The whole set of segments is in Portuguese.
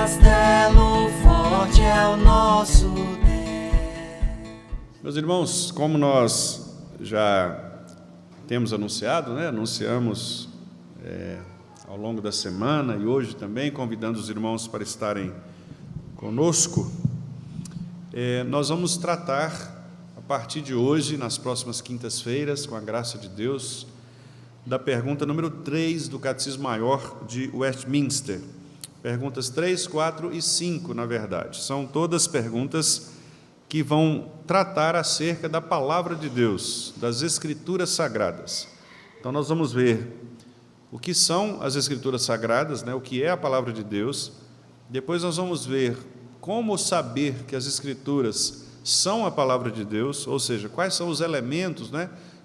castelo forte é o nosso Deus. Meus irmãos, como nós já temos anunciado, anunciamos ao longo da semana e hoje também, convidando os irmãos para estarem conosco, nós vamos tratar, a partir de hoje, nas próximas quintas-feiras, com a graça de Deus, da pergunta número 3 do Catecismo Maior de Westminster. Perguntas 3, 4 e 5, na verdade. São todas perguntas que vão tratar acerca da Palavra de Deus, das Escrituras Sagradas. Então, nós vamos ver o que são as Escrituras Sagradas, o que é a Palavra de Deus. Depois nós vamos ver como saber que as Escrituras são a Palavra de Deus, ou seja, quais são os elementos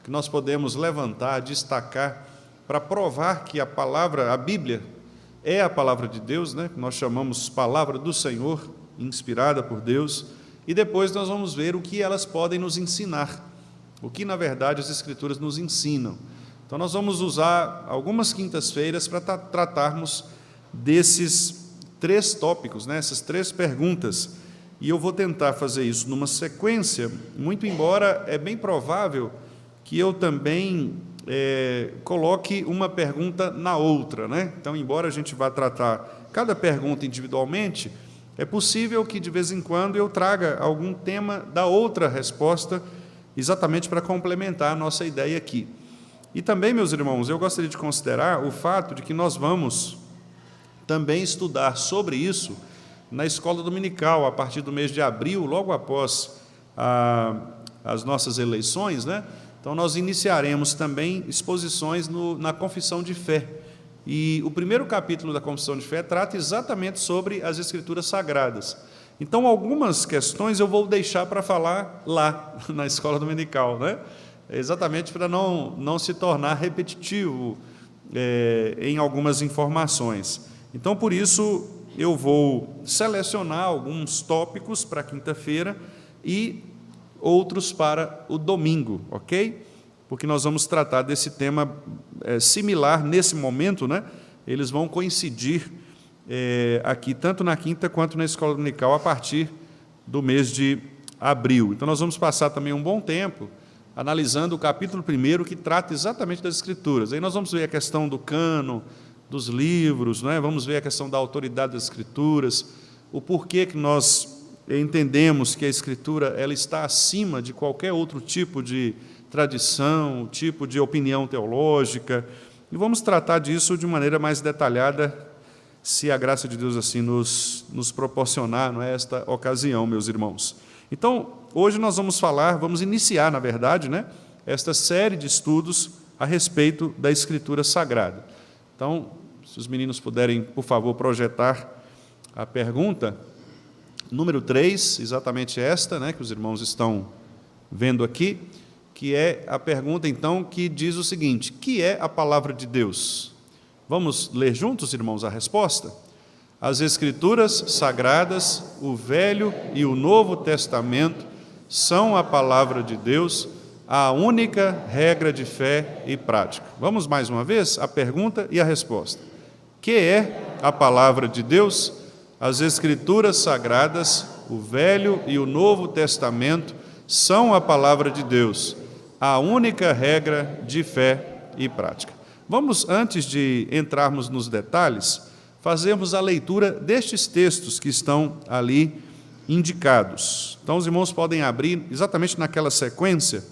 que nós podemos levantar, destacar, para provar que a Bíblia, é a Palavra de Deus, que nós chamamos Palavra do Senhor, inspirada por Deus. E depois nós vamos ver o que elas podem nos ensinar, o que, na verdade, as Escrituras nos ensinam. Então, nós vamos usar algumas quintas-feiras para tratarmos desses 3 tópicos, essas 3 perguntas. E eu vou tentar fazer isso numa sequência, muito embora é bem provável que eu também coloque uma pergunta na outra. Então, embora a gente vá tratar cada pergunta individualmente, é possível que, de vez em quando, eu traga algum tema da outra resposta, exatamente para complementar a nossa ideia aqui. E também, meus irmãos, eu gostaria de considerar o fato de que nós vamos também estudar sobre isso na escola dominical, a partir do mês de abril, logo após as nossas eleições, Então, nós iniciaremos também exposições na Confissão de Fé. E o primeiro capítulo da Confissão de Fé trata exatamente sobre as Escrituras Sagradas. Então, algumas questões eu vou deixar para falar lá, na escola dominical, exatamente para não se tornar repetitivo em algumas informações. Então, por isso, eu vou selecionar alguns tópicos para quinta-feira e outros para o domingo, ok? Porque nós vamos tratar desse tema similar nesse momento, Eles vão coincidir aqui, tanto na quinta quanto na escola dominical, a partir do mês de abril. Então, nós vamos passar também um bom tempo analisando o capítulo 1, que trata exatamente das Escrituras. Aí nós vamos ver a questão do cânon, dos livros, vamos ver a questão da autoridade das Escrituras, o porquê que nós entendemos que a Escritura ela está acima de qualquer outro tipo de tradição, tipo de opinião teológica, e vamos tratar disso de maneira mais detalhada, se a graça de Deus assim nos proporcionar, esta ocasião, meus irmãos. Então, hoje nós vamos iniciar, na verdade, esta série de estudos a respeito da Escritura Sagrada. Então, se os meninos puderem, por favor, projetar a pergunta número 3, exatamente esta, que os irmãos estão vendo aqui, que é a pergunta, então, que diz o seguinte: que é a Palavra de Deus? Vamos ler juntos, irmãos, a resposta? As Escrituras Sagradas, o Velho e o Novo Testamento, são a Palavra de Deus, a única regra de fé e prática. Vamos mais uma vez? A pergunta e a resposta. Que é a Palavra de Deus? As Escrituras Sagradas, o Velho e o Novo Testamento, são a Palavra de Deus, a única regra de fé e prática. Vamos, antes de entrarmos nos detalhes, fazermos a leitura destes textos que estão ali indicados. Então, os irmãos podem abrir exatamente naquela sequência,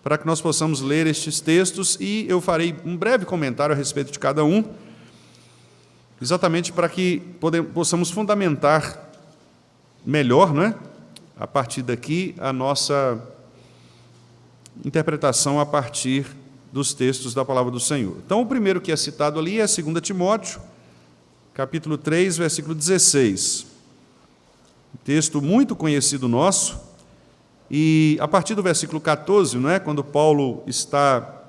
para que nós possamos ler estes textos, e eu farei um breve comentário a respeito de cada um, exatamente para que possamos fundamentar melhor, a partir daqui, a nossa interpretação a partir dos textos da Palavra do Senhor. Então, o primeiro que é citado ali é 2 Timóteo, capítulo 3, versículo 16. Texto muito conhecido nosso, e a partir do versículo 14, quando Paulo está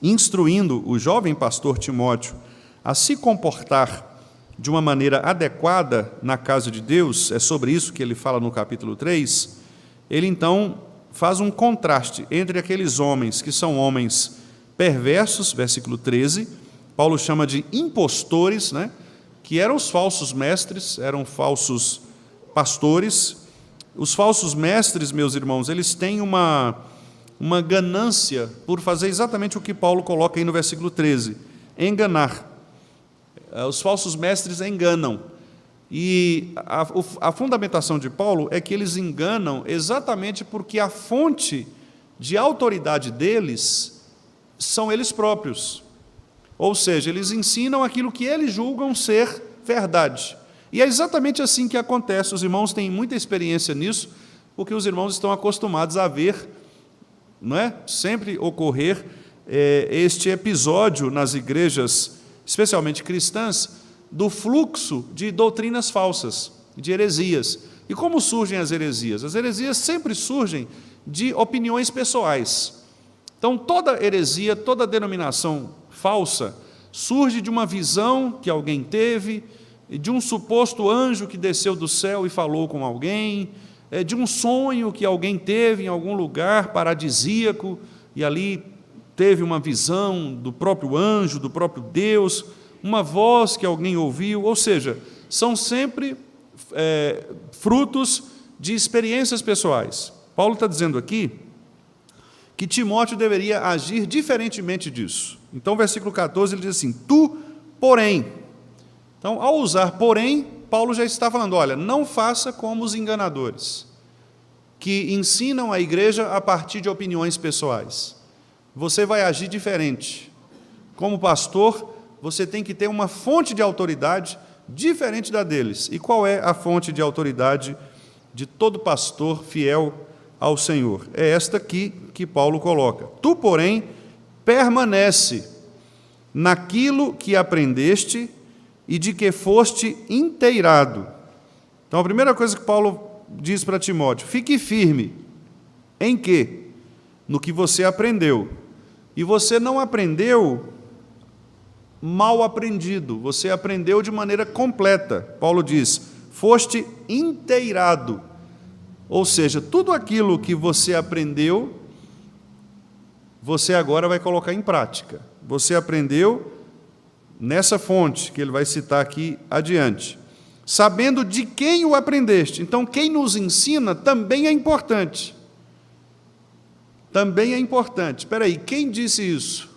instruindo o jovem pastor Timóteo a se comportar de uma maneira adequada na casa de Deus, é sobre isso que ele fala no capítulo 3, ele então faz um contraste entre aqueles homens que são homens perversos, versículo 13, Paulo chama de impostores, que eram os falsos mestres, eram falsos pastores. Os falsos mestres, meus irmãos, eles têm uma ganância por fazer exatamente o que Paulo coloca aí no versículo 13, enganar. Os falsos mestres enganam. E a fundamentação de Paulo é que eles enganam exatamente porque a fonte de autoridade deles são eles próprios. Ou seja, eles ensinam aquilo que eles julgam ser verdade. E é exatamente assim que acontece. Os irmãos têm muita experiência nisso, porque os irmãos estão acostumados a ver, não é? Sempre ocorrer este episódio nas igrejas, especialmente cristãs, do fluxo de doutrinas falsas, de heresias. E como surgem as heresias? As heresias sempre surgem de opiniões pessoais. Então, toda heresia, toda denominação falsa surge de uma visão que alguém teve, de um suposto anjo que desceu do céu e falou com alguém, de um sonho que alguém teve em algum lugar paradisíaco e ali teve uma visão do próprio anjo, do próprio Deus, uma voz que alguém ouviu, ou seja, são sempre frutos de experiências pessoais. Paulo está dizendo aqui que Timóteo deveria agir diferentemente disso. Então, versículo 14, ele diz assim, tu, porém. Então, ao usar porém, Paulo já está falando, olha, não faça como os enganadores, que ensinam a igreja a partir de opiniões pessoais. Você vai agir diferente. Como pastor, você tem que ter uma fonte de autoridade diferente da deles. E qual é a fonte de autoridade de todo pastor fiel ao Senhor? É esta aqui que Paulo coloca. Tu, porém, permanece naquilo que aprendeste e de que foste inteirado. Então, a primeira coisa que Paulo diz para Timóteo, fique firme. Em quê? No que você aprendeu. E você não aprendeu mal aprendido, você aprendeu de maneira completa. Paulo diz, foste inteirado. Ou seja, tudo aquilo que você aprendeu, você agora vai colocar em prática. Você aprendeu nessa fonte, que ele vai citar aqui adiante. Sabendo de quem o aprendeste. Então, quem nos ensina também é importante. Também é importante. Espera aí, quem disse isso?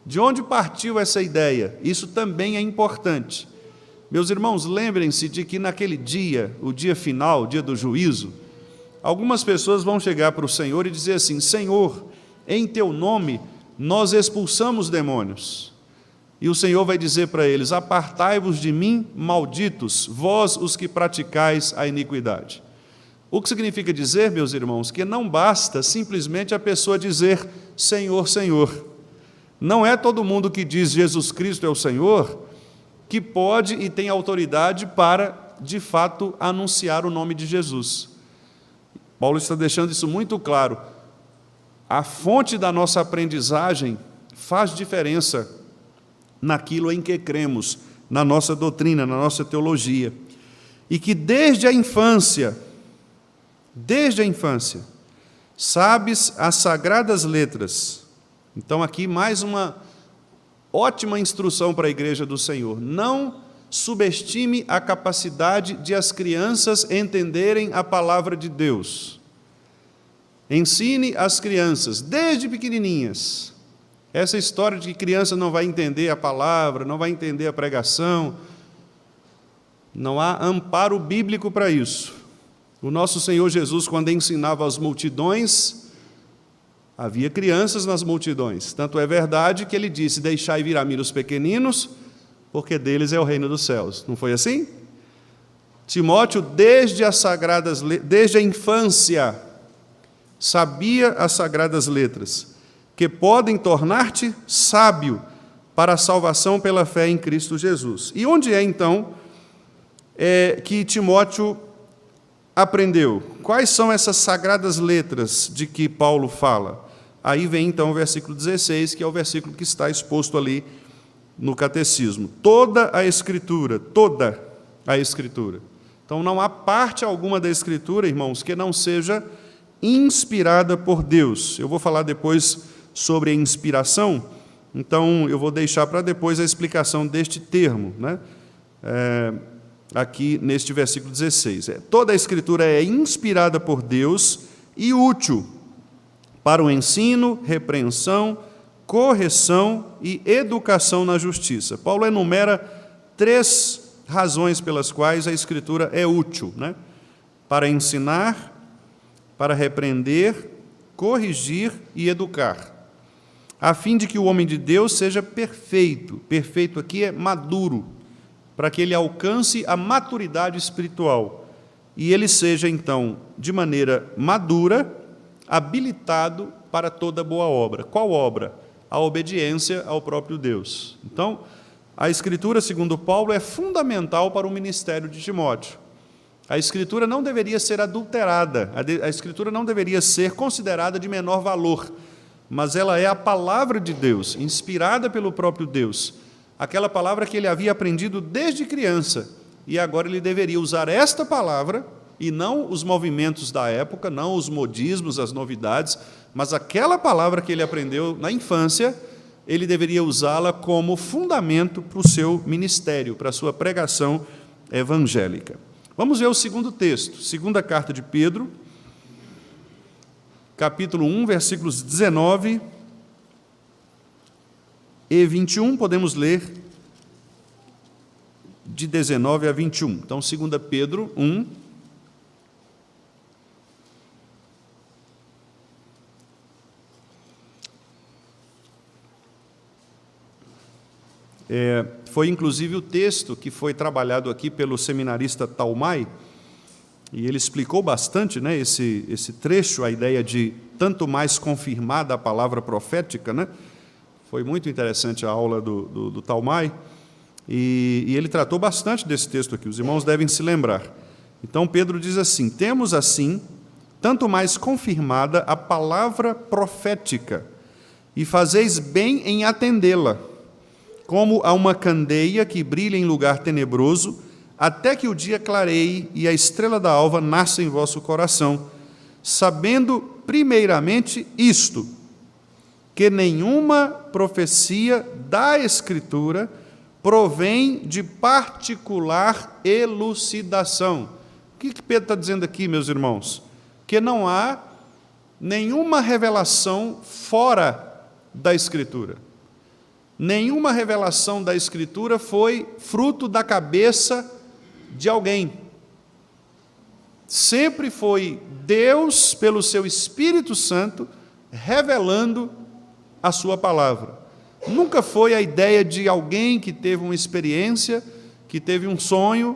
De onde partiu essa ideia? Isso também é importante. Meus irmãos, lembrem-se de que naquele dia, o dia final, o dia do juízo, algumas pessoas vão chegar para o Senhor e dizer assim, Senhor, em teu nome nós expulsamos demônios. E o Senhor vai dizer para eles, apartai-vos de mim, malditos, vós os que praticais a iniquidade. O que significa dizer, meus irmãos, que não basta simplesmente a pessoa dizer, Senhor, Senhor. Não é todo mundo que diz Jesus Cristo é o Senhor que pode e tem autoridade para, de fato, anunciar o nome de Jesus. Paulo está deixando isso muito claro. A fonte da nossa aprendizagem faz diferença naquilo em que cremos, na nossa doutrina, na nossa teologia. E que desde a infância, sabes as sagradas letras. Então, aqui mais uma ótima instrução para a igreja do Senhor. Não subestime a capacidade de as crianças entenderem a palavra de Deus. Ensine as crianças, desde pequenininhas. Essa história de que criança não vai entender a palavra, não vai entender a pregação, não há amparo bíblico para isso. O nosso Senhor Jesus, quando ensinava as multidões, havia crianças nas multidões. Tanto é verdade que ele disse, deixai vir a mim os pequeninos, porque deles é o reino dos céus. Não foi assim? Timóteo, desde a infância, sabia as sagradas letras, que podem tornar-te sábio para a salvação pela fé em Cristo Jesus. E onde é, então, que Timóteo aprendeu? Quais são essas sagradas letras de que Paulo fala? Aí vem, então, o versículo 16, que é o versículo que está exposto ali no catecismo. Toda a Escritura. Então, não há parte alguma da Escritura, irmãos, que não seja inspirada por Deus. Eu vou falar depois sobre a inspiração, Então, eu vou deixar para depois a explicação deste termo, né? Aqui neste versículo 16. Toda a Escritura é inspirada por Deus e útil para o ensino, repreensão, correção e educação na justiça. Paulo enumera 3 razões pelas quais a Escritura é útil, né? Para ensinar, para repreender, corrigir e educar, a fim de que o homem de Deus seja perfeito. Perfeito aqui é maduro, para que ele alcance a maturidade espiritual e ele seja, então, de maneira madura, habilitado para toda boa obra. Qual obra? A obediência ao próprio Deus. Então, a Escritura, segundo Paulo, é fundamental para o ministério de Timóteo. A Escritura não deveria ser adulterada, a Escritura não deveria ser considerada de menor valor, mas ela é a palavra de Deus, inspirada pelo próprio Deus, aquela palavra que ele havia aprendido desde criança, e agora ele deveria usar esta palavra, e não os movimentos da época, não os modismos, as novidades, mas aquela palavra que ele aprendeu na infância, ele deveria usá-la como fundamento para o seu ministério, para a sua pregação evangélica. Vamos ver o segundo texto, segunda carta de Pedro, capítulo 1, versículos 19 e 21, podemos ler de 19 a 21. Então, 2 Pedro 1, foi inclusive o texto que foi trabalhado aqui pelo seminarista Taumai, e ele explicou bastante, né, esse trecho, a ideia de tanto mais confirmada a palavra profética, né? Foi muito interessante a aula do Taumai, e ele tratou bastante desse texto aqui, os irmãos devem se lembrar. Então, Pedro diz assim: temos assim, tanto mais confirmada a palavra profética, e fazeis bem em atendê-la, como a uma candeia que brilha em lugar tenebroso, até que o dia clareie e a estrela da alva nasça em vosso coração, sabendo primeiramente isto, que nenhuma profecia da Escritura provém de particular elucidação. O que Pedro está dizendo aqui, meus irmãos? Que não há nenhuma revelação fora da Escritura. Nenhuma revelação da Escritura foi fruto da cabeça de alguém. Sempre foi Deus, pelo seu Espírito Santo, revelando a sua palavra. Nunca foi a ideia de alguém que teve uma experiência, que teve um sonho,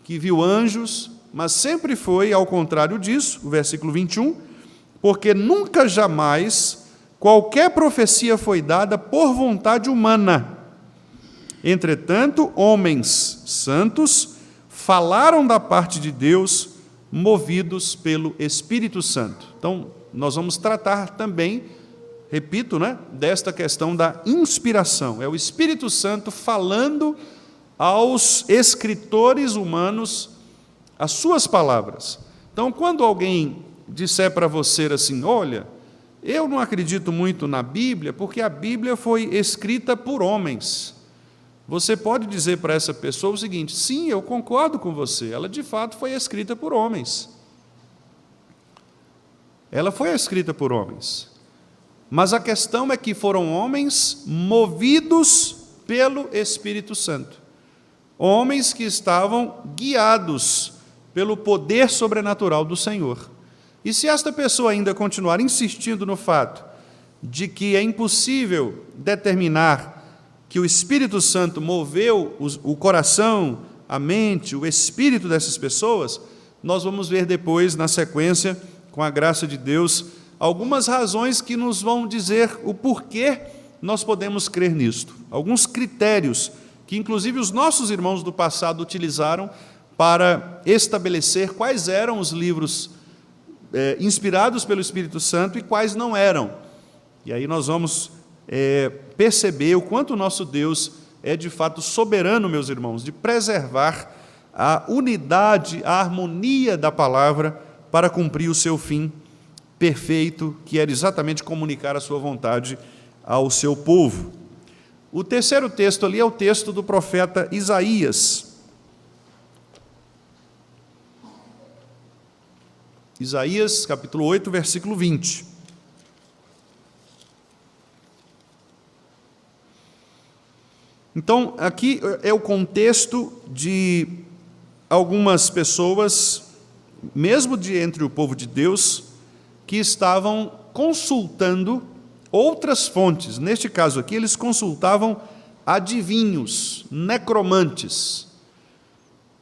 que viu anjos, mas sempre foi, ao contrário disso, o versículo 21, porque nunca jamais qualquer profecia foi dada por vontade humana. Entretanto, homens santos falaram da parte de Deus, movidos pelo Espírito Santo. Então, nós vamos tratar também, repito, né, desta questão da inspiração. É o Espírito Santo falando aos escritores humanos as suas palavras. Então, quando alguém disser para você assim: olha, eu não acredito muito na Bíblia, porque a Bíblia foi escrita por homens. Você pode dizer para essa pessoa o seguinte: sim, eu concordo com você, ela de fato foi escrita por homens. Ela foi escrita por homens. Mas a questão é que foram homens movidos pelo Espírito Santo. Homens que estavam guiados pelo poder sobrenatural do Senhor. E se esta pessoa ainda continuar insistindo no fato de que é impossível determinar que o Espírito Santo moveu o coração, a mente, o espírito dessas pessoas, nós vamos ver depois, na sequência, com a graça de Deus, algumas razões que nos vão dizer o porquê nós podemos crer nisto. Alguns critérios que, inclusive, os nossos irmãos do passado utilizaram para estabelecer quais eram os livros inspirados pelo Espírito Santo e quais não eram. E aí nós vamos perceber o quanto o nosso Deus é de fato soberano, meus irmãos, de preservar a unidade, a harmonia da palavra para cumprir o seu fim perfeito, que era exatamente comunicar a sua vontade ao seu povo. O terceiro texto ali é o texto do profeta Isaías. Isaías, capítulo 8, versículo 20. Então, aqui é o contexto de algumas pessoas, mesmo de entre o povo de Deus, que estavam consultando outras fontes. Neste caso aqui, eles consultavam adivinhos, necromantes.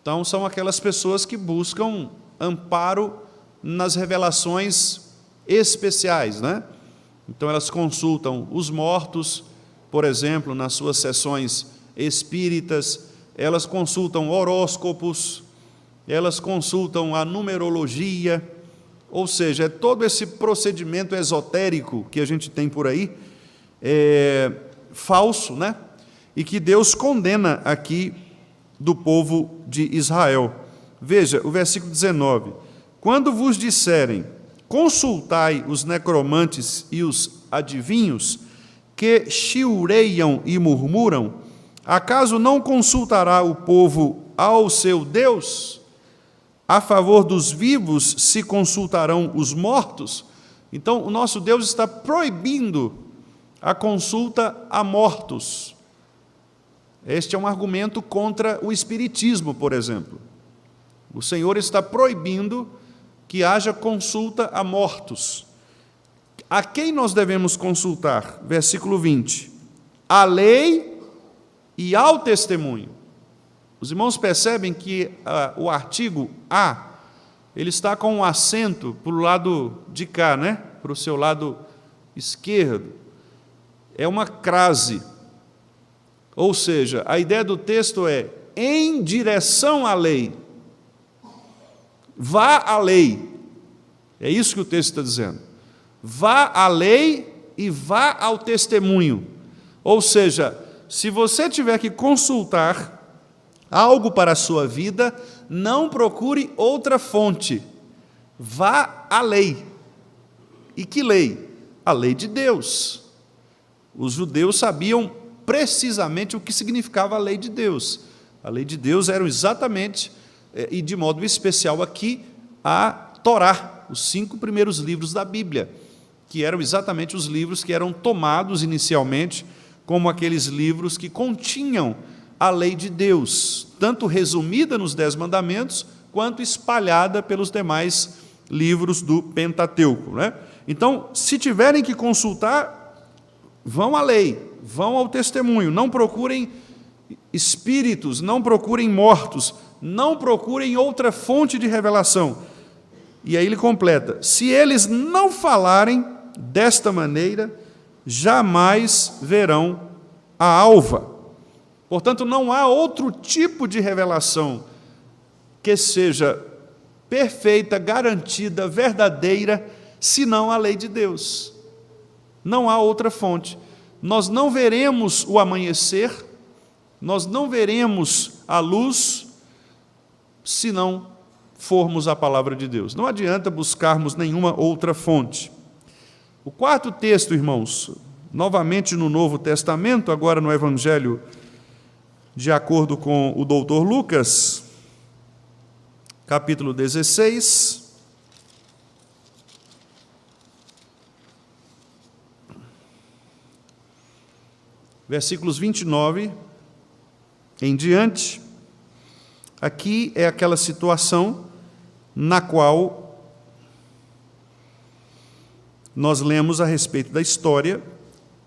Então, são aquelas pessoas que buscam amparo nas revelações especiais, né? Então, elas consultam os mortos, por exemplo, nas suas sessões espíritas, elas consultam horóscopos, elas consultam a numerologia, ou seja, é todo esse procedimento esotérico que a gente tem por aí, falso, né? E que Deus condena aqui do povo de Israel. Veja, o versículo 19. Quando vos disserem, consultai os necromantes e os adivinhos, que chiureiam e murmuram, acaso não consultará o povo ao seu Deus? A favor dos vivos se consultarão os mortos? Então, o nosso Deus está proibindo a consulta a mortos. Este é um argumento contra o espiritismo, por exemplo. O Senhor está proibindo que haja consulta a mortos. A quem nós devemos consultar? Versículo 20. A lei e ao testemunho. Os irmãos percebem que o artigo a, ele está com um acento para o lado de cá, né? Para o seu lado esquerdo. É uma crase. Ou seja, a ideia do texto é em direção à lei. Vá à lei. É isso que o texto está dizendo. Vá à lei e vá ao testemunho. Ou seja, se você tiver que consultar algo para a sua vida, não procure outra fonte. Vá à lei. E que lei? A lei de Deus. Os judeus sabiam precisamente o que significava a lei de Deus. A lei de Deus era exatamente, e de modo especial aqui, a Torá, os 5 primeiros livros da Bíblia, que eram exatamente os livros que eram tomados inicialmente como aqueles livros que continham a lei de Deus, tanto resumida nos 10 mandamentos, quanto espalhada pelos demais livros do Pentateuco, né? Então, se tiverem que consultar, vão à lei, vão ao testemunho, não procurem espíritos, não procurem mortos, não procurem outra fonte de revelação. E aí ele completa, se eles não falarem desta maneira, jamais verão a alva. Portanto, não há outro tipo de revelação que seja perfeita, garantida, verdadeira, senão a lei de Deus. Não há outra fonte. Nós não veremos o amanhecer, nós não veremos a luz, se não formos a palavra de Deus. Não adianta buscarmos nenhuma outra fonte. O quarto texto, irmãos, novamente no Novo Testamento, agora no Evangelho, de acordo com o doutor Lucas, capítulo 16, versículos 29 em diante. Aqui é aquela situação na qual nós lemos a respeito da história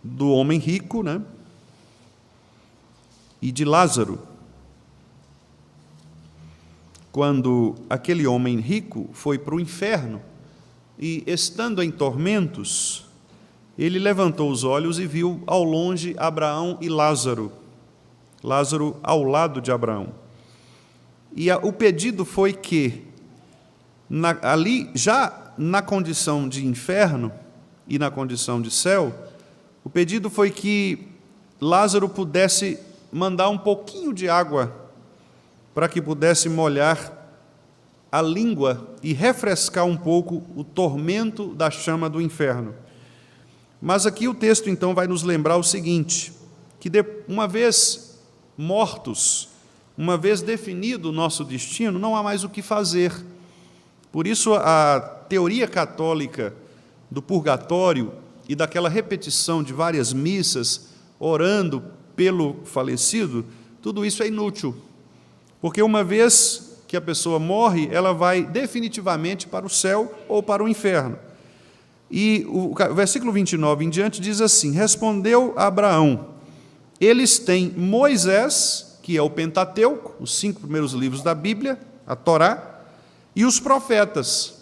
do homem rico, né? E de Lázaro. Quando aquele homem rico foi para o inferno e, estando em tormentos, ele levantou os olhos e viu ao longe Abraão e Lázaro. Lázaro ao lado de Abraão. E o pedido foi que, ali, já na condição de inferno e na condição de céu, o pedido foi que Lázaro pudesse mandar um pouquinho de água para que pudesse molhar a língua e refrescar um pouco o tormento da chama do inferno. Mas aqui o texto, então, vai nos lembrar o seguinte, que uma vez mortos, uma vez definido o nosso destino, não há mais o que fazer. Por isso, a teoria católica do purgatório e daquela repetição de várias missas, orando pelo falecido, tudo isso é inútil. Porque uma vez que a pessoa morre, ela vai definitivamente para o céu ou para o inferno. E o versículo 29 em diante diz assim: respondeu Abraão: eles têm Moisés, que é o Pentateuco, os 5 primeiros livros da Bíblia, a Torá, e os profetas,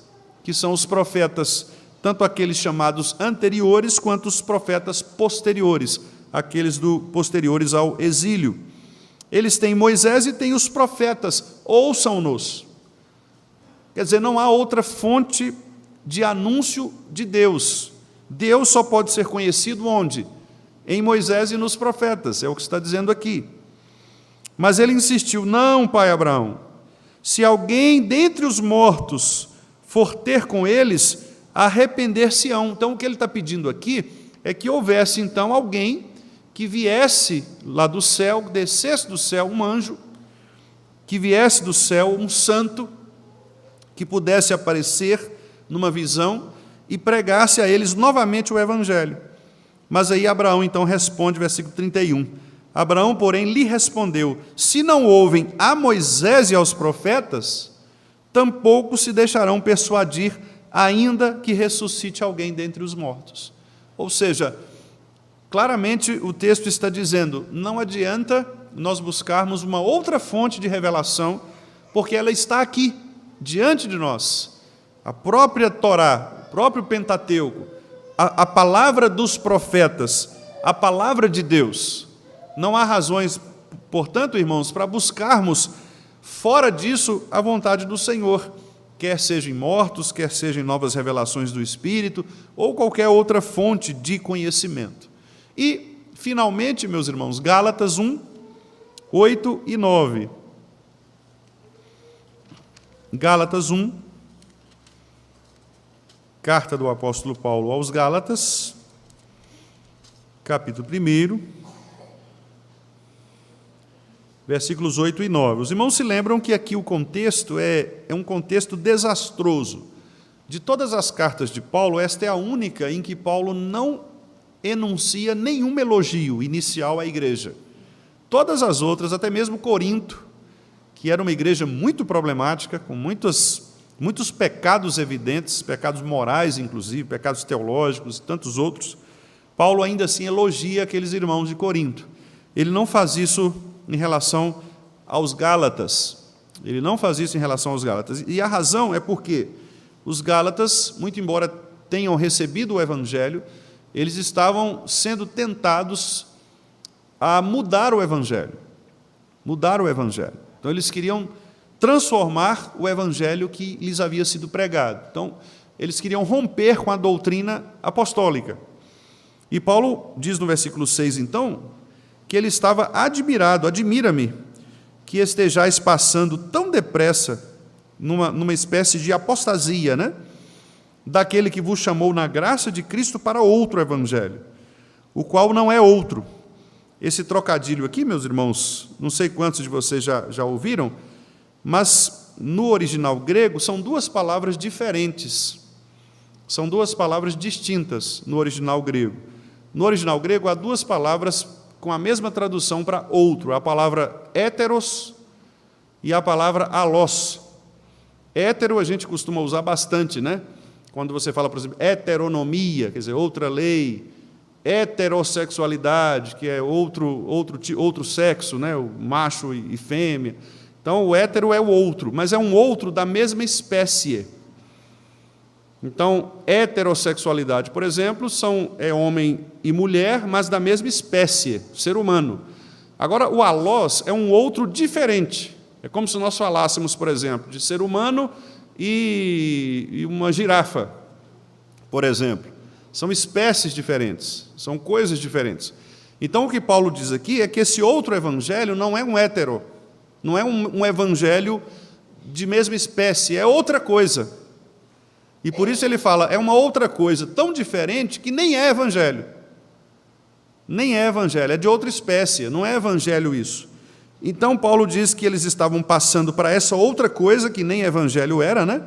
que são os profetas, tanto aqueles chamados anteriores, quanto os profetas posteriores, aqueles posteriores ao exílio. Eles têm Moisés e têm os profetas, ouçam-nos. Quer dizer, não há outra fonte de anúncio de Deus. Deus só pode ser conhecido onde? Em Moisés e nos profetas, é o que está dizendo aqui. Mas ele insistiu: não, pai Abraão, se alguém dentre os mortos for ter com eles, arrepender-se-ão. Então, o que ele está pedindo aqui é que houvesse, então, alguém que viesse lá do céu, descesse do céu um anjo, que viesse do céu um santo, que pudesse aparecer numa visão e pregasse a eles novamente o Evangelho. Mas aí Abraão, então, responde, versículo 31. Abraão, porém, lhe respondeu: se não ouvem a Moisés e aos profetas, tampouco se deixarão persuadir, ainda que ressuscite alguém dentre os mortos. Ou seja, claramente o texto está dizendo, não adianta nós buscarmos uma outra fonte de revelação, porque ela está aqui, diante de nós. A própria Torá, o próprio Pentateuco, a palavra dos profetas, a palavra de Deus. Não há razões, portanto, irmãos, para buscarmos fora disso a vontade do Senhor, quer sejam mortos, quer sejam novas revelações do Espírito, ou qualquer outra fonte de conhecimento. E, finalmente, meus irmãos, Gálatas 1, 8 e 9. Gálatas 1, carta do apóstolo Paulo aos Gálatas, capítulo 1, versículos 8 e 9. Os irmãos se lembram que aqui o contexto é um contexto desastroso. De todas as cartas de Paulo, esta é a única em que Paulo não enuncia nenhum elogio inicial à igreja. Todas as outras, até mesmo Corinto, que era uma igreja muito problemática, com muitos pecados evidentes, pecados morais, inclusive, pecados teológicos e tantos outros, Paulo ainda assim elogia aqueles irmãos de Corinto. Ele não faz isso em relação aos Gálatas. Ele não faz isso em relação aos Gálatas. E a razão é porque os Gálatas, muito embora tenham recebido o Evangelho, eles estavam sendo tentados a mudar o Evangelho. Mudar o Evangelho. Então, eles queriam transformar o Evangelho que lhes havia sido pregado. Então, eles queriam romper com a doutrina apostólica. E Paulo diz no versículo 6, então, que ele estava admirado: admira-me que estejais passando tão depressa numa espécie de apostasia, né? Daquele que vos chamou na graça de Cristo para outro evangelho, o qual não é outro. Esse trocadilho aqui, meus irmãos, não sei quantos de vocês já ouviram, mas no original grego são duas palavras diferentes, são duas palavras distintas no original grego. No original grego há duas palavras com a mesma tradução para outro, a palavra héteros e a palavra alós. Hétero a gente costuma usar bastante, né? Quando você fala, por exemplo, heteronomia, quer dizer, outra lei, heterossexualidade, que é outro sexo, né? O macho e fêmea. Então, o hétero é o outro, mas é um outro da mesma espécie. Então, heterossexualidade, por exemplo, é homem e mulher, mas da mesma espécie, ser humano. Agora, o alós é um outro diferente. É como se nós falássemos, por exemplo, de ser humano e uma girafa, por exemplo. São espécies diferentes, são coisas diferentes. Então, o que Paulo diz aqui é que esse outro evangelho não é um hétero, não é um evangelho de mesma espécie, é outra coisa. E por isso ele fala, é uma outra coisa tão diferente que nem é evangelho. nem é evangelho, é de outra espécie, não é evangelho isso. Então, Paulo diz que eles estavam passando para essa outra coisa, que nem evangelho era, né?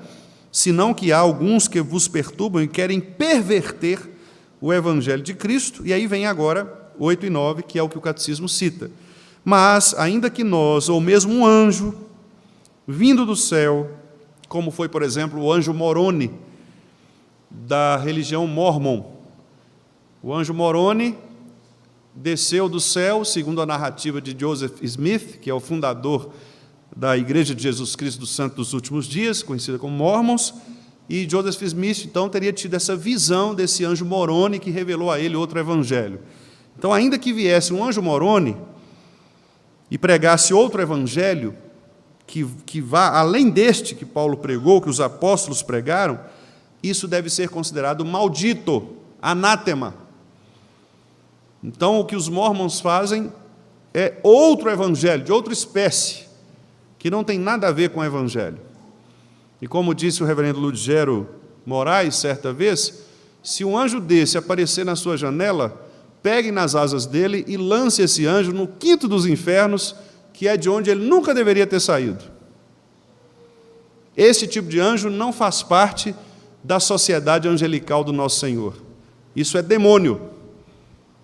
Senão que há alguns que vos perturbam e querem perverter o evangelho de Cristo. E aí vem agora 8 e 9, que é o que o catecismo cita. Mas, ainda que nós, ou mesmo um anjo, vindo do céu, como foi, por exemplo, o anjo Moroni, da religião Mormon. O anjo Moroni desceu do céu, segundo a narrativa de Joseph Smith, que é o fundador da Igreja de Jesus Cristo dos Santos dos Últimos Dias, conhecida como Mormons, e Joseph Smith, então, teria tido essa visão desse anjo Moroni que revelou a ele outro evangelho. Então, ainda que viesse um anjo Moroni e pregasse outro evangelho, que vá além deste que Paulo pregou, que os apóstolos pregaram, isso deve ser considerado maldito, anátema. Então, o que os mormons fazem é outro evangelho, de outra espécie, que não tem nada a ver com o evangelho. E como disse o reverendo Ludgero Moraes, certa vez, se um anjo desse aparecer na sua janela, pegue nas asas dele e lance esse anjo no quinto dos infernos, que é de onde ele nunca deveria ter saído. Esse tipo de anjo não faz parte da sociedade angelical do nosso Senhor. Isso é demônio,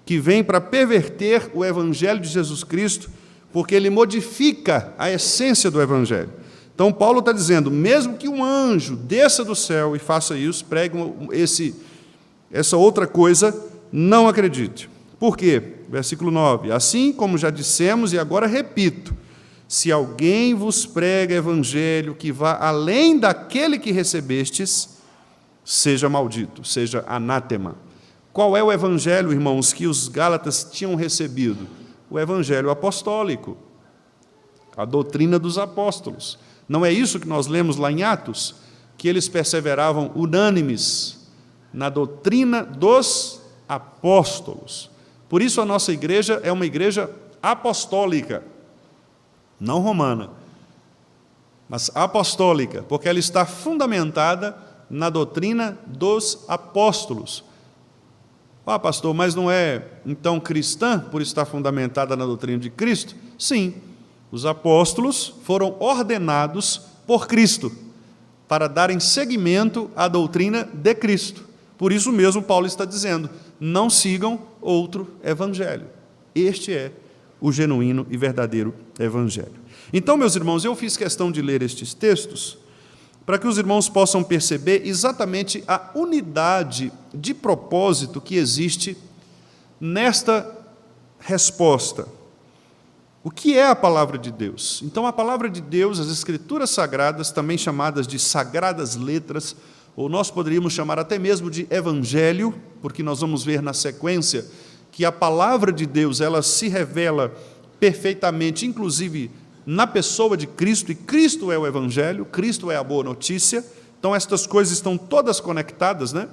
que vem para perverter o evangelho de Jesus Cristo, porque ele modifica a essência do evangelho. Então, Paulo está dizendo, mesmo que um anjo desça do céu e faça isso, pregue essa outra coisa, não acredite. Por quê? Versículo 9. Assim como já dissemos, e agora repito, se alguém vos prega evangelho que vá além daquele que recebestes, seja maldito, seja anátema. Qual é o evangelho, irmãos, que os gálatas tinham recebido? O evangelho apostólico, a doutrina dos apóstolos. Não é isso que nós lemos lá em Atos? Que eles perseveravam unânimes na doutrina dos apóstolos. Por isso a nossa igreja é uma igreja apostólica, não romana, mas apostólica, porque ela está fundamentada na doutrina dos apóstolos. Ah, pastor, mas não é, então, cristã, por estar fundamentada na doutrina de Cristo? Sim, os apóstolos foram ordenados por Cristo para darem seguimento à doutrina de Cristo. Por isso mesmo Paulo está dizendo, não sigam outro evangelho. Este é o genuíno e verdadeiro evangelho. Então, meus irmãos, eu fiz questão de ler estes textos para que os irmãos possam perceber exatamente a unidade de propósito que existe nesta resposta. O que é a palavra de Deus? Então, a palavra de Deus, as Escrituras Sagradas, também chamadas de Sagradas Letras, ou nós poderíamos chamar até mesmo de Evangelho, porque nós vamos ver na sequência que a palavra de Deus, ela se revela perfeitamente, inclusive na pessoa de Cristo, e Cristo é o Evangelho, Cristo é a boa notícia. Então, estas coisas estão todas conectadas, né?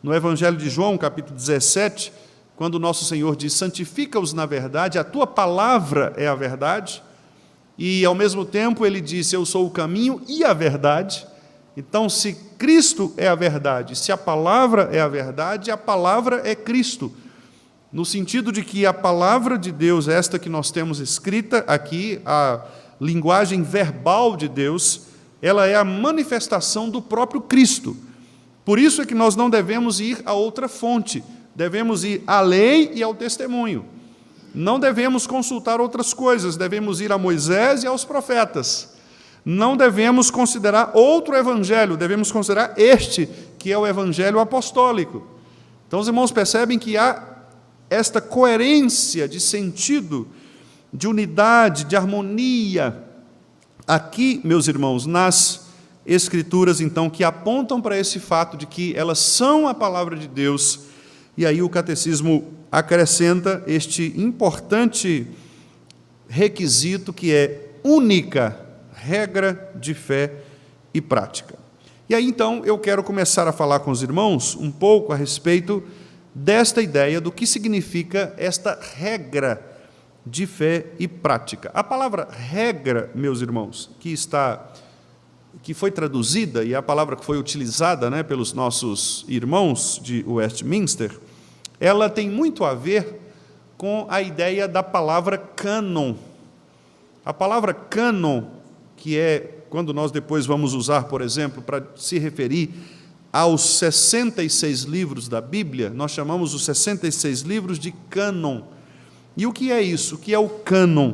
No Evangelho de João, capítulo 17, quando o nosso Senhor diz, santifica-os na verdade, a tua palavra é a verdade, e ao mesmo tempo ele disse, eu sou o caminho e a verdade. Então, se Cristo é a verdade, se a palavra é a verdade, a palavra é Cristo, no sentido de que a palavra de Deus, esta que nós temos escrita aqui, a linguagem verbal de Deus, ela é a manifestação do próprio Cristo. Por isso é que nós não devemos ir a outra fonte, devemos ir à lei e ao testemunho. Não devemos consultar outras coisas, devemos ir a Moisés e aos profetas. Não devemos considerar outro evangelho, devemos considerar este, que é o evangelho apostólico. Então, os irmãos percebem que há esta coerência de sentido, de unidade, de harmonia, aqui, meus irmãos, nas Escrituras, então, que apontam para esse fato de que elas são a palavra de Deus. E aí o catecismo acrescenta este importante requisito que é única regra de fé e prática. E aí, então, eu quero começar a falar com os irmãos um pouco a respeito desta ideia do que significa esta regra de fé e prática. A palavra regra, meus irmãos, que foi traduzida, e a palavra que foi utilizada, né, pelos nossos irmãos de Westminster, ela tem muito a ver com a ideia da palavra cânon. A palavra cânon, que é quando nós depois vamos usar, por exemplo, para se referir aos 66 livros da Bíblia, nós chamamos os 66 livros de cânon. E o que é isso? O que é o cânon?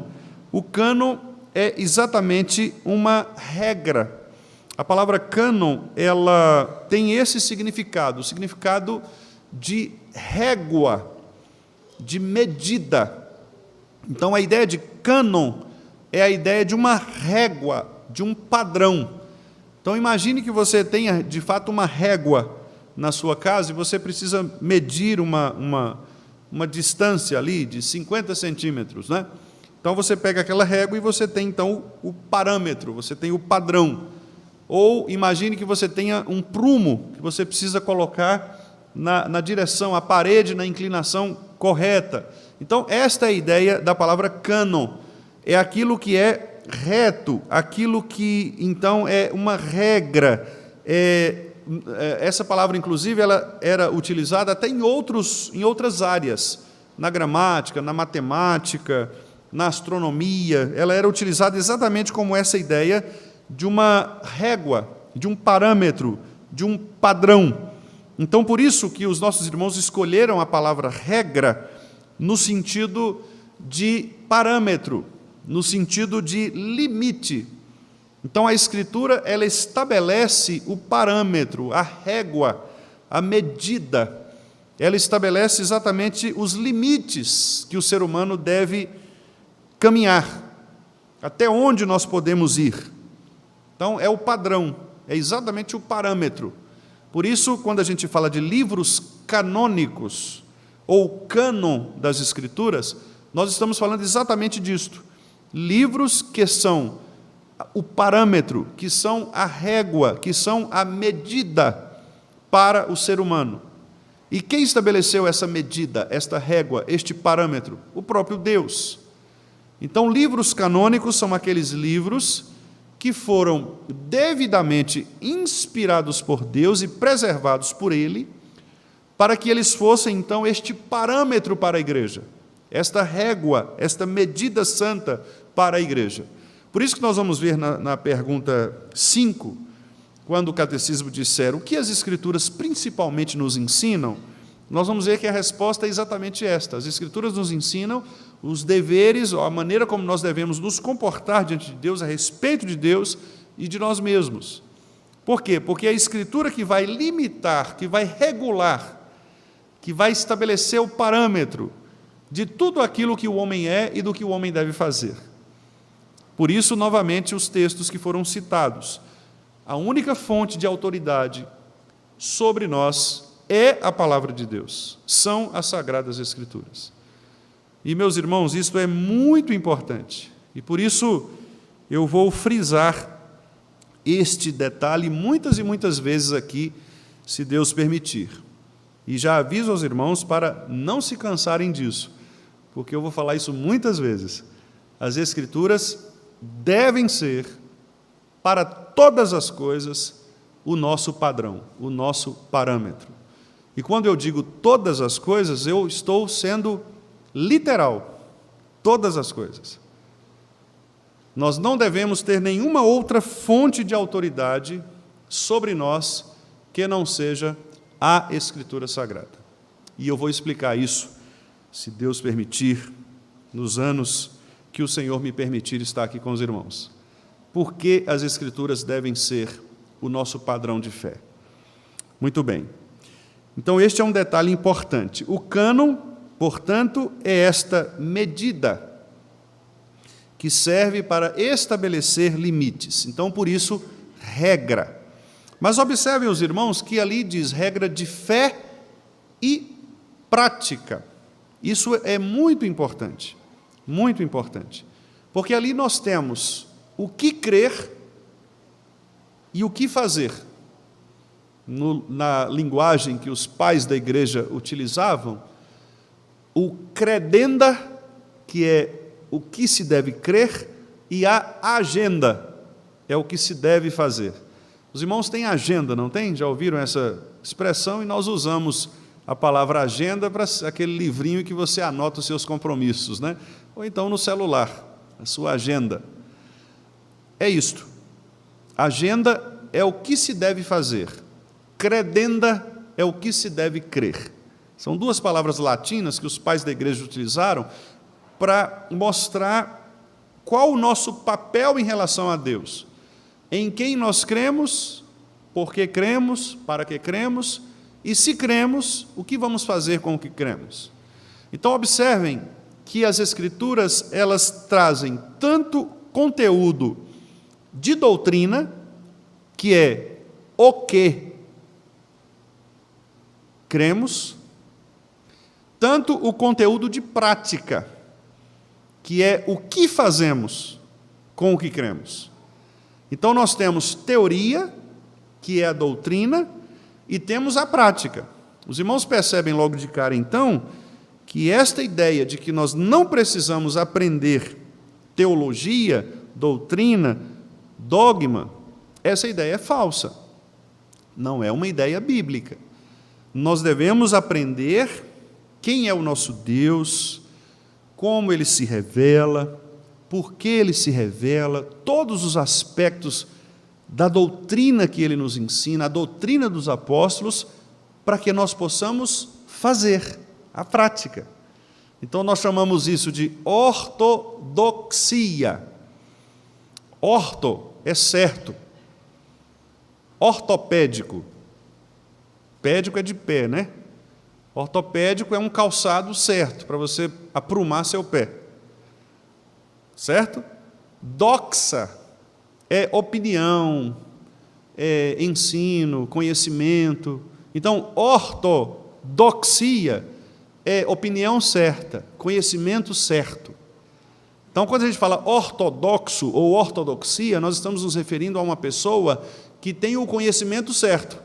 O cânon é exatamente uma regra. A palavra cânon, ela tem esse significado, o significado de régua, de medida. Então, a ideia de cânon é a ideia de uma régua, de um padrão. Então, imagine que você tenha, de fato, uma régua na sua casa e você precisa medir uma distância ali de 50 centímetros, né? Então, você pega aquela régua e você tem, então, o parâmetro, você tem o padrão. Ou imagine que você tenha um prumo que você precisa colocar na direção, a parede na inclinação correta. Então, esta é a ideia da palavra cânon. É aquilo que é reto, aquilo que, então, é uma regra. Essa palavra, inclusive, ela era utilizada até em outras áreas, na gramática, na matemática, na astronomia. Ela era utilizada exatamente como essa ideia de uma régua, de um parâmetro, de um padrão. Então, por isso que os nossos irmãos escolheram a palavra regra no sentido de parâmetro, no sentido de limite. Então, a Escritura, ela estabelece o parâmetro, a régua, a medida. Ela estabelece exatamente os limites que o ser humano deve caminhar, até onde nós podemos ir. Então, é o padrão, é exatamente o parâmetro. Por isso, quando a gente fala de livros canônicos, ou cânon das Escrituras, nós estamos falando exatamente disto. Livros que são o parâmetro, que são a régua, que são a medida para o ser humano. E quem estabeleceu essa medida, esta régua, este parâmetro? O próprio Deus. Então, livros canônicos são aqueles livros que foram devidamente inspirados por Deus e preservados por Ele, para que eles fossem, então, este parâmetro para a igreja, esta régua, esta medida santa para a igreja. Por isso que nós vamos ver na pergunta 5, quando o catecismo disser o que as Escrituras principalmente nos ensinam, nós vamos ver que a resposta é exatamente esta. As Escrituras nos ensinam os deveres, ou a maneira como nós devemos nos comportar diante de Deus, a respeito de Deus e de nós mesmos. Por quê? Porque é a Escritura que vai limitar, que vai regular, que vai estabelecer o parâmetro de tudo aquilo que o homem é e do que o homem deve fazer. Por isso, novamente, os textos que foram citados. A única fonte de autoridade sobre nós é a palavra de Deus, são as Sagradas Escrituras. E, meus irmãos, isto é muito importante. E, por isso, eu vou frisar este detalhe muitas e muitas vezes aqui, se Deus permitir. E já aviso aos irmãos para não se cansarem disso, porque eu vou falar isso muitas vezes. As Escrituras devem ser, para todas as coisas, o nosso padrão, o nosso parâmetro. E quando eu digo todas as coisas, eu estou sendo literal, todas as coisas. Nós não devemos ter nenhuma outra fonte de autoridade sobre nós que não seja a Escritura Sagrada. E eu vou explicar isso, se Deus permitir, nos anos que o Senhor me permitir estar aqui com os irmãos. Por que as Escrituras devem ser o nosso padrão de fé? Muito bem. Então, este é um detalhe importante. O cânon, portanto, é esta medida que serve para estabelecer limites. Então, por isso, regra. Mas observem os irmãos que ali diz regra de fé e prática. Isso é muito importante, porque ali nós temos o que crer e o que fazer. Na linguagem que os pais da igreja utilizavam, o credenda, que é o que se deve crer, e a agenda, é o que se deve fazer. Os irmãos têm agenda, não tem? Já ouviram essa expressão? E nós usamos a palavra agenda para aquele livrinho que você anota os seus compromissos, né? Ou então no celular, a sua agenda. É isto. Agenda é o que se deve fazer. Credenda é o que se deve crer. São duas palavras latinas que os pais da igreja utilizaram para mostrar qual o nosso papel em relação a Deus. Em quem nós cremos, por que cremos, para que cremos, e se cremos, o que vamos fazer com o que cremos. Então, observem que as Escrituras, elas trazem tanto conteúdo de doutrina, que é o que cremos, tanto o conteúdo de prática, que é o que fazemos com o que cremos. Então, nós temos teoria, que é a doutrina, e temos a prática. Os irmãos percebem logo de cara, então, que esta ideia de que nós não precisamos aprender teologia, doutrina, dogma, essa ideia é falsa. Não é uma ideia bíblica. Nós devemos aprender quem é o nosso Deus, como Ele se revela, por que Ele se revela, todos os aspectos da doutrina que Ele nos ensina, a doutrina dos apóstolos, para que nós possamos fazer a prática. Então, nós chamamos isso de ortodoxia. Orto é certo. Ortopédico. Pédico é de pé, né? Ortopédico é um calçado certo, para você aprumar seu pé. Certo? Doxa é opinião, é ensino, conhecimento. Então, ortodoxia é opinião certa, conhecimento certo. Então, quando a gente fala ortodoxo ou ortodoxia, nós estamos nos referindo a uma pessoa que tem o conhecimento certo.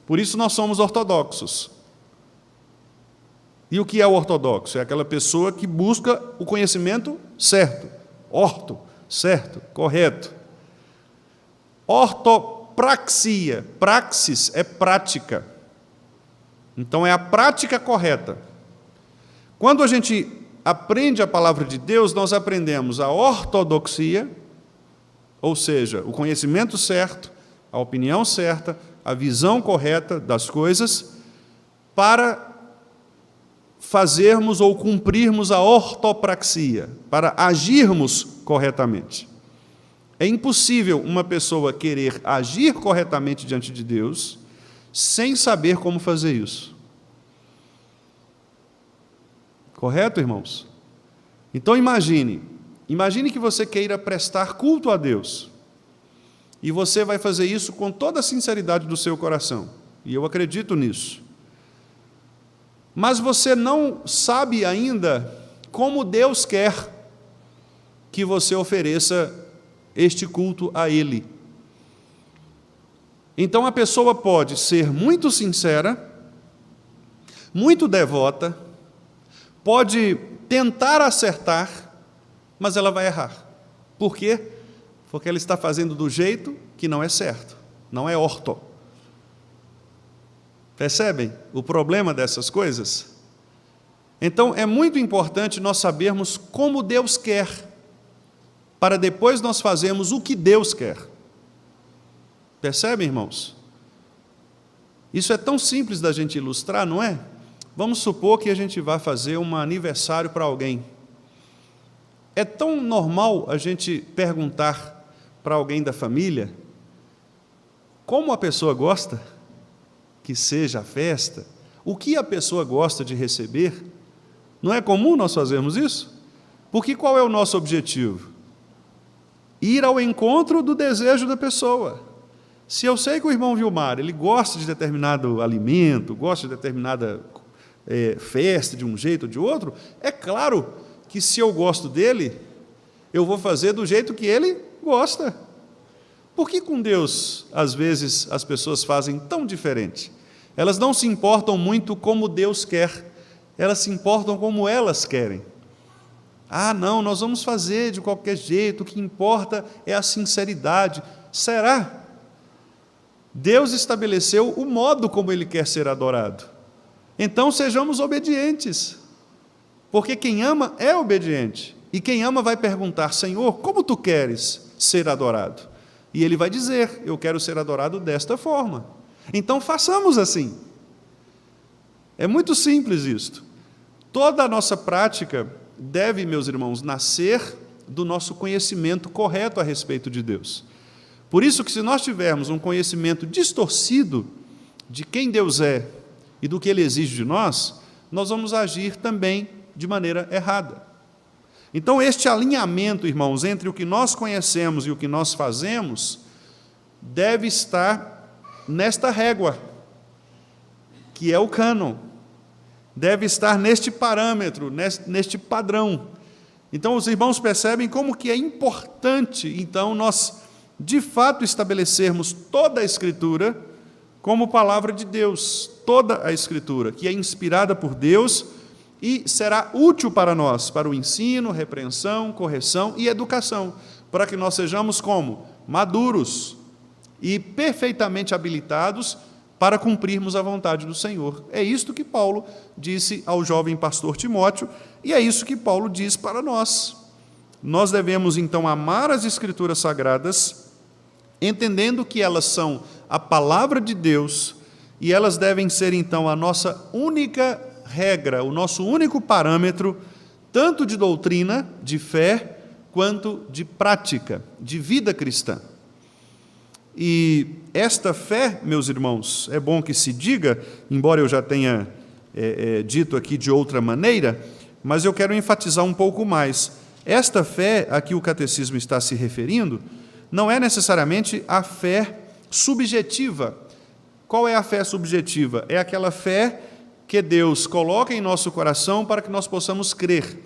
Por isso nós somos ortodoxos. E o que é o ortodoxo? É aquela pessoa que busca o conhecimento certo. Orto, certo, correto. Ortopraxia, praxis é prática. Então é a prática correta. Quando a gente aprende a palavra de Deus, nós aprendemos a ortodoxia, ou seja, o conhecimento certo, a opinião certa, a visão correta das coisas, para fazermos ou cumprirmos a ortopraxia, para agirmos corretamente. É impossível uma pessoa querer agir corretamente diante de Deus sem saber como fazer isso. Correto, irmãos? Então imagine que você queira prestar culto a Deus. E você vai fazer isso com toda a sinceridade do seu coração. E eu acredito nisso. Mas você não sabe ainda como Deus quer que você ofereça este culto a Ele. Então a pessoa pode ser muito sincera, muito devota, pode tentar acertar, mas ela vai errar. Por quê? Porque ela está fazendo do jeito que não é certo, não é orto. Percebem o problema dessas coisas? Então, é muito importante nós sabermos como Deus quer, para depois nós fazermos o que Deus quer. Percebem, irmãos? Isso é tão simples da gente ilustrar, não é? Vamos supor que a gente vai fazer um aniversário para alguém. É tão normal a gente perguntar para alguém da família como a pessoa gosta que seja a festa, o que a pessoa gosta de receber. Não é comum nós fazermos isso? Porque qual é o nosso objetivo? Ir ao encontro do desejo da pessoa. Se eu sei que o irmão Vilmar, ele gosta de determinado alimento, gosta de determinada festa de um jeito ou de outro, é claro que se eu gosto dele, eu vou fazer do jeito que ele gosta. Por que com Deus, às vezes, as pessoas fazem tão diferente? Elas não se importam muito como Deus quer, elas se importam como elas querem. Ah, não, nós vamos fazer de qualquer jeito, o que importa é a sinceridade. Será? Deus estabeleceu o modo como Ele quer ser adorado. Então sejamos obedientes, porque quem ama é obediente. E quem ama vai perguntar: Senhor, como tu queres ser adorado? E ele vai dizer: eu quero ser adorado desta forma. Então façamos assim. É muito simples isto. Toda a nossa prática deve, meus irmãos, nascer do nosso conhecimento correto a respeito de Deus. Por isso que, se nós tivermos um conhecimento distorcido de quem Deus é e do que Ele exige de nós, nós vamos agir também de maneira errada. Então, este alinhamento, irmãos, entre o que nós conhecemos e o que nós fazemos, deve estar nesta régua, que é o cânon. Deve estar neste parâmetro, neste padrão. Então, os irmãos percebem como que é importante, então, nós, de fato, estabelecermos toda a Escritura como palavra de Deus, toda a Escritura, que é inspirada por Deus e será útil para nós, para o ensino, repreensão, correção e educação, para que nós sejamos como? Maduros e perfeitamente habilitados para cumprirmos a vontade do Senhor. É isto que Paulo disse ao jovem pastor Timóteo, e é isso que Paulo diz para nós. Nós devemos, então, amar as Escrituras Sagradas, entendendo que elas são a palavra de Deus, e elas devem ser, então, a nossa única regra, o nosso único parâmetro, tanto de doutrina, de fé, quanto de prática, de vida cristã. E esta fé, meus irmãos, é bom que se diga, embora eu já tenha dito aqui de outra maneira, mas eu quero enfatizar um pouco mais. Esta fé a que o catecismo está se referindo não é necessariamente a fé subjetiva. Qual é a fé subjetiva? É aquela fé que Deus coloca em nosso coração para que nós possamos crer.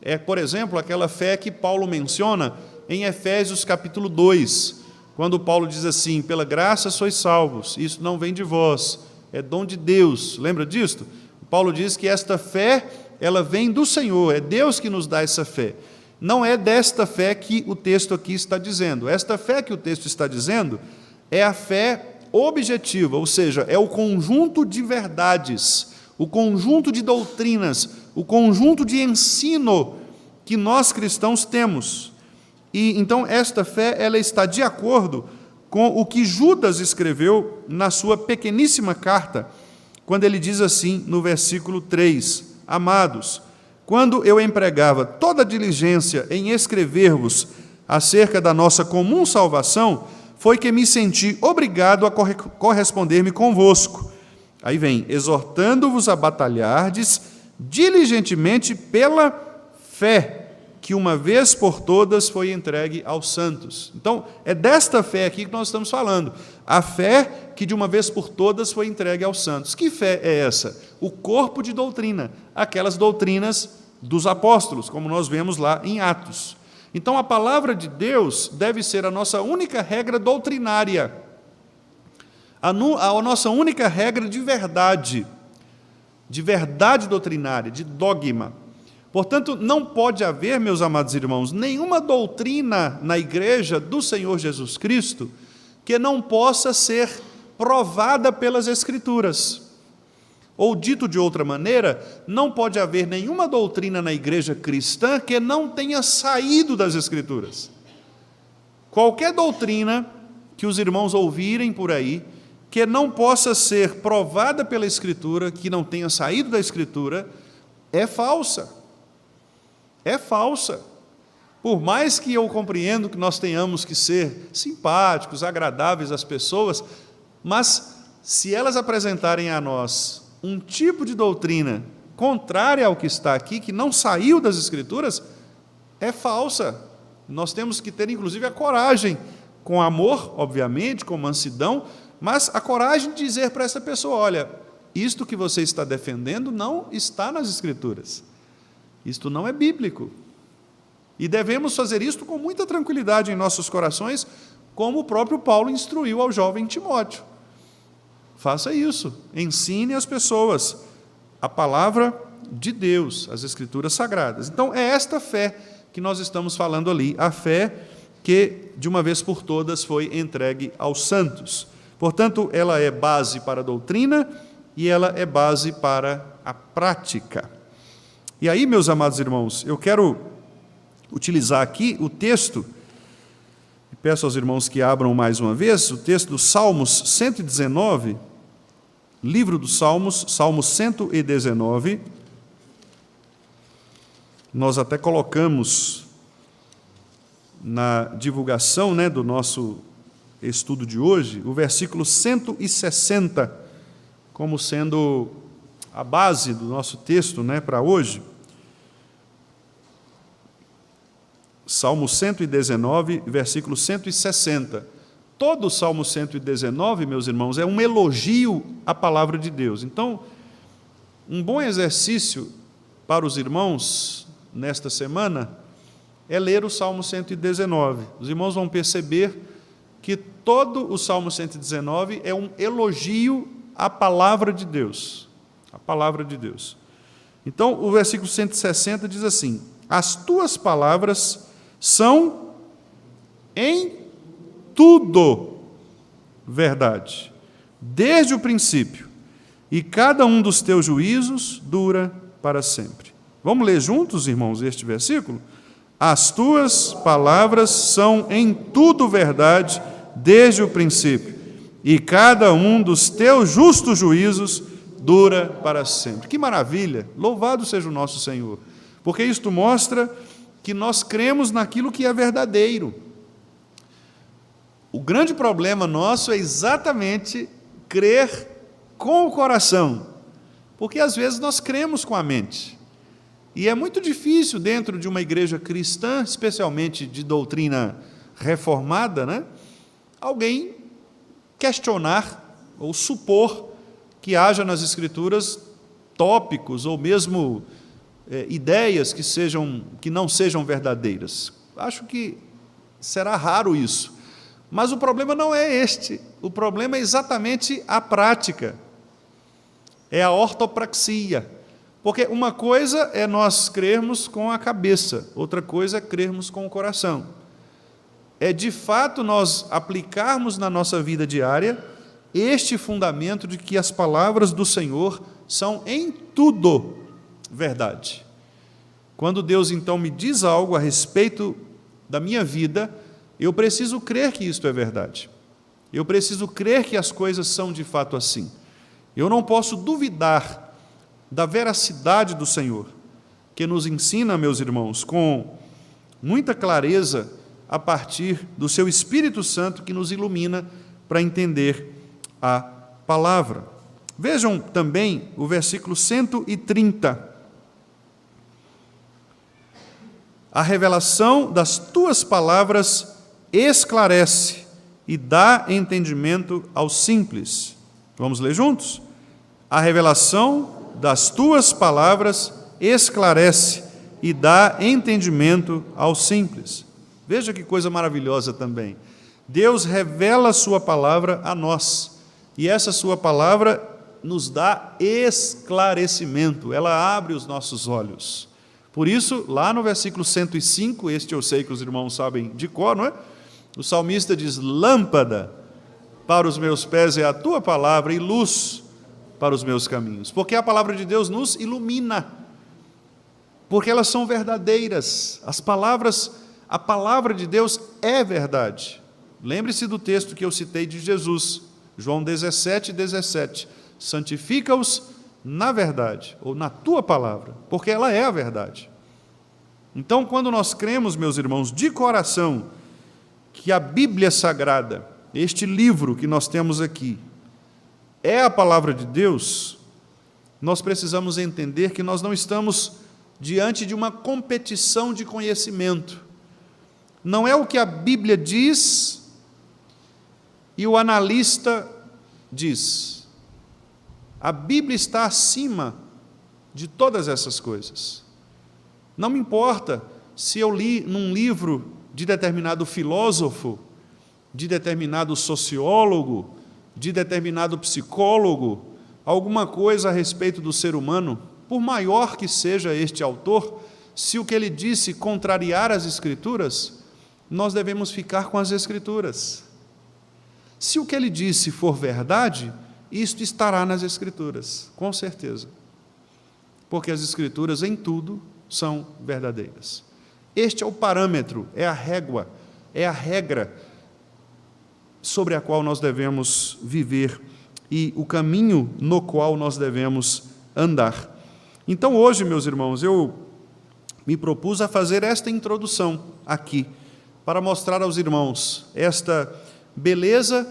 É, por exemplo, aquela fé que Paulo menciona em Efésios capítulo 2, quando Paulo diz assim: pela graça sois salvos, isso não vem de vós, é dom de Deus. Lembra disto? Paulo diz que esta fé, ela vem do Senhor, é Deus que nos dá essa fé. Não é desta fé que o texto aqui está dizendo. Esta fé que o texto está dizendo é a fé objetiva, ou seja, é o conjunto de verdades, o conjunto de doutrinas, o conjunto de ensino que nós cristãos temos. E então esta fé, ela está de acordo com o que Judas escreveu na sua pequeníssima carta, quando ele diz assim no versículo 3: Amados, quando eu empregava toda diligência em escrever-vos acerca da nossa comum salvação, foi que me senti obrigado a corresponder-me convosco. Aí vem: exortando-vos a batalhardes diligentemente pela fé, que uma vez por todas foi entregue aos santos. Então, é desta fé aqui que nós estamos falando. A fé que de uma vez por todas foi entregue aos santos. Que fé é essa? O corpo de doutrina, aquelas doutrinas dos apóstolos, como nós vemos lá em Atos. Então, a palavra de Deus deve ser a nossa única regra doutrinária, a nossa única regra de verdade doutrinária, de dogma. Portanto, não pode haver, meus amados irmãos, nenhuma doutrina na igreja do Senhor Jesus Cristo que não possa ser provada pelas Escrituras. Ou, dito de outra maneira, não pode haver nenhuma doutrina na igreja cristã que não tenha saído das Escrituras. Qualquer doutrina que os irmãos ouvirem por aí, que não possa ser provada pela Escritura, que não tenha saído da Escritura, é falsa. É falsa. Por mais que eu compreendo que nós tenhamos que ser simpáticos, agradáveis às pessoas, mas se elas apresentarem a nós um tipo de doutrina contrária ao que está aqui, que não saiu das Escrituras, é falsa. Nós temos que ter, inclusive, a coragem, com amor, obviamente, com mansidão, mas a coragem de dizer para essa pessoa: olha, isto que você está defendendo não está nas Escrituras. Isto não é bíblico. E devemos fazer isto com muita tranquilidade em nossos corações, como o próprio Paulo instruiu ao jovem Timóteo. Faça isso, ensine as pessoas a palavra de Deus, as Escrituras Sagradas. Então, é esta fé que nós estamos falando ali, a fé que, de uma vez por todas, foi entregue aos santos. Portanto, ela é base para a doutrina e ela é base para a prática. E aí, meus amados irmãos, eu quero utilizar aqui o texto, e peço aos irmãos que abram mais uma vez, o texto do Salmos 119, livro dos Salmos, Salmo 119. Nós até colocamos na divulgação, do nosso estudo de hoje, o versículo 160, como sendo a base do nosso texto, para hoje. Salmo 119, versículo 160. Todo o Salmo 119, meus irmãos, é um elogio à palavra de Deus. Então, um bom exercício para os irmãos nesta semana é ler o Salmo 119. Os irmãos vão perceber que todo o Salmo 119 é um elogio à palavra de Deus. A palavra de Deus. Então, o versículo 160 diz assim: as tuas palavras são em tudo verdade, desde o princípio, e cada um dos teus juízos dura para sempre. Vamos ler juntos, irmãos, este versículo? As tuas palavras são em tudo verdade, desde o princípio, e cada um dos teus justos juízos dura para sempre. Que maravilha! Louvado seja o nosso Senhor, porque isto mostra que nós cremos naquilo que é verdadeiro. O grande problema nosso é exatamente crer com o coração, porque às vezes nós cremos com a mente. E é muito difícil dentro de uma igreja cristã, especialmente de doutrina reformada, alguém questionar ou supor que haja nas Escrituras tópicos ou mesmo ideias que não sejam verdadeiras. Acho que será raro isso. Mas o problema não é este. O problema é exatamente a prática. É a ortopraxia. Porque uma coisa é nós crermos com a cabeça, outra coisa é crermos com o coração. É de fato nós aplicarmos na nossa vida diária este fundamento de que as palavras do Senhor são em tudo verdade. Quando Deus então me diz algo a respeito da minha vida, eu preciso crer que isto é verdade. Eu preciso crer que as coisas são de fato assim. Eu não posso duvidar da veracidade do Senhor, que nos ensina, meus irmãos, com muita clareza, a partir do seu Espírito Santo, que nos ilumina para entender a palavra. Vejam também o versículo 130. A revelação das tuas palavras esclarece e dá entendimento aos simples. Vamos ler juntos? A revelação das tuas palavras esclarece e dá entendimento aos simples. Veja que coisa maravilhosa também. Deus revela a sua palavra a nós, e essa sua palavra nos dá esclarecimento, ela abre os nossos olhos. Por isso, lá no versículo 105, este eu sei que os irmãos sabem de cor, não é? O salmista diz: lâmpada para os meus pés é a tua palavra e luz para os meus caminhos. Porque a palavra de Deus nos ilumina, porque elas são verdadeiras. A palavra de Deus é verdade. Lembre-se do texto que eu citei de Jesus, João 17:17. Santifica-os na verdade, ou na tua palavra, porque ela é a verdade. Então, quando nós cremos, meus irmãos, de coração, que a Bíblia Sagrada, este livro que nós temos aqui, é a palavra de Deus, nós precisamos entender que nós não estamos diante de uma competição de conhecimento. Não é o que a Bíblia diz e o analista diz. A Bíblia está acima de todas essas coisas. Não me importa se eu li num livro de determinado filósofo, de determinado sociólogo, de determinado psicólogo, alguma coisa a respeito do ser humano, por maior que seja este autor, se o que ele disse contrariar as Escrituras, nós devemos ficar com as Escrituras. Se o que ele disse for verdade, isto estará nas Escrituras, com certeza. Porque as Escrituras, em tudo, são verdadeiras. Este é o parâmetro, é a régua, é a regra sobre a qual nós devemos viver e o caminho no qual nós devemos andar. Então, hoje, meus irmãos, eu me propus a fazer esta introdução aqui, para mostrar aos irmãos esta beleza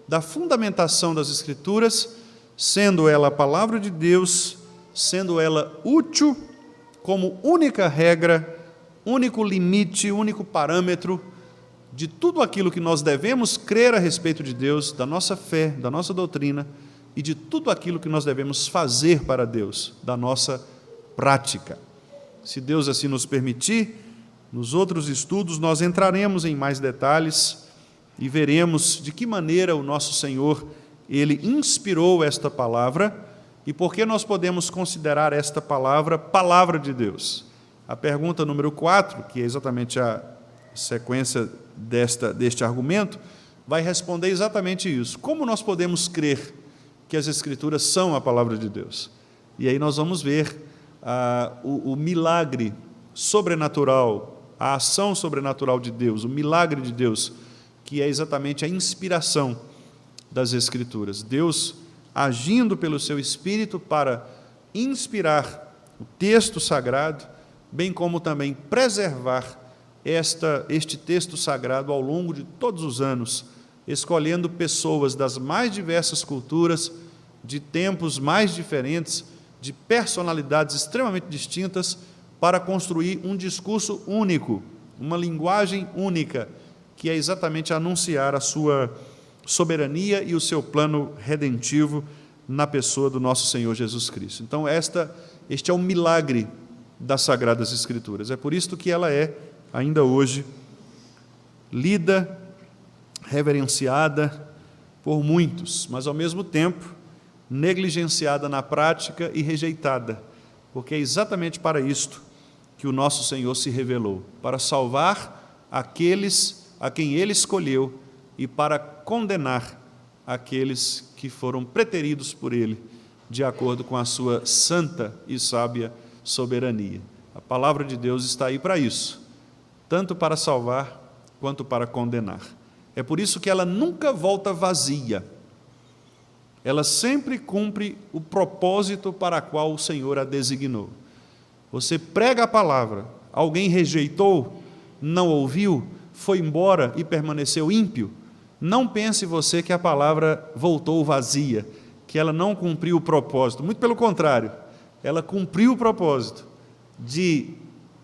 da fundamentação das Escrituras, sendo ela a palavra de Deus, sendo ela útil como única regra, único limite, único parâmetro de tudo aquilo que nós devemos crer a respeito de Deus, da nossa fé, da nossa doutrina, e de tudo aquilo que nós devemos fazer para Deus, da nossa prática. Se Deus assim nos permitir, nos outros estudos nós entraremos em mais detalhes e veremos de que maneira o nosso Senhor, Ele inspirou esta palavra e por que nós podemos considerar esta palavra, palavra de Deus. A pergunta número 4, que é exatamente a sequência deste argumento, vai responder exatamente isso. Como nós podemos crer que as Escrituras são a palavra de Deus? E aí nós vamos ver o milagre sobrenatural, a ação sobrenatural de Deus, o milagre de Deus, que é exatamente a inspiração das Escrituras. Deus agindo pelo seu Espírito para inspirar o texto sagrado, bem como também preservar este texto sagrado ao longo de todos os anos, escolhendo pessoas das mais diversas culturas, de tempos mais diferentes, de personalidades extremamente distintas, para construir um discurso único, uma linguagem única, que é exatamente anunciar a sua soberania e o seu plano redentivo na pessoa do nosso Senhor Jesus Cristo. Então, este é o milagre das Sagradas Escrituras. É por isso que ela é, ainda hoje, lida, reverenciada por muitos, mas, ao mesmo tempo, negligenciada na prática e rejeitada, porque é exatamente para isto que o nosso Senhor se revelou, para salvar aqueles a quem Ele escolheu e para condenar aqueles que foram preteridos por Ele, de acordo com a sua santa e sábia soberania. A palavra de Deus está aí para isso, tanto para salvar quanto para condenar. É por isso que ela nunca volta vazia. Ela sempre cumpre o propósito para o qual o Senhor a designou. Você prega a palavra, alguém rejeitou, não ouviu, foi embora e permaneceu ímpio, não pense você que a palavra voltou vazia, que ela não cumpriu o propósito. Muito pelo contrário, ela cumpriu o propósito de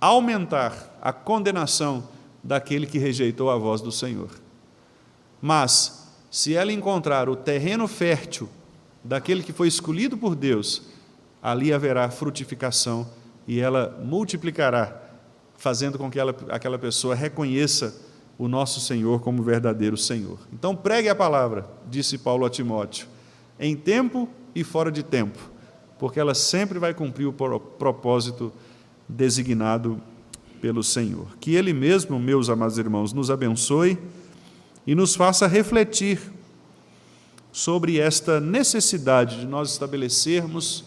aumentar a condenação daquele que rejeitou a voz do Senhor. Mas, se ela encontrar o terreno fértil daquele que foi escolhido por Deus, ali haverá frutificação e ela multiplicará, fazendo com que aquela pessoa reconheça o nosso Senhor como verdadeiro Senhor. Então, pregue a palavra, disse Paulo a Timóteo, em tempo e fora de tempo, porque ela sempre vai cumprir o propósito designado pelo Senhor. Que Ele mesmo, meus amados irmãos, nos abençoe e nos faça refletir sobre esta necessidade de nós estabelecermos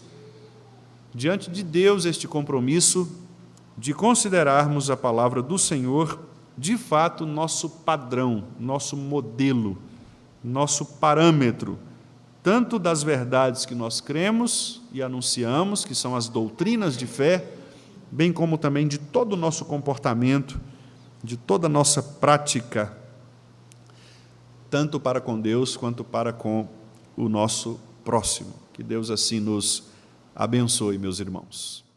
diante de Deus este compromisso de considerarmos a palavra do Senhor de fato nosso padrão, nosso modelo, nosso parâmetro, tanto das verdades que nós cremos e anunciamos, que são as doutrinas de fé, bem como também de todo o nosso comportamento, de toda a nossa prática, tanto para com Deus quanto para com o nosso próximo. Que Deus assim nos abençoe, meus irmãos.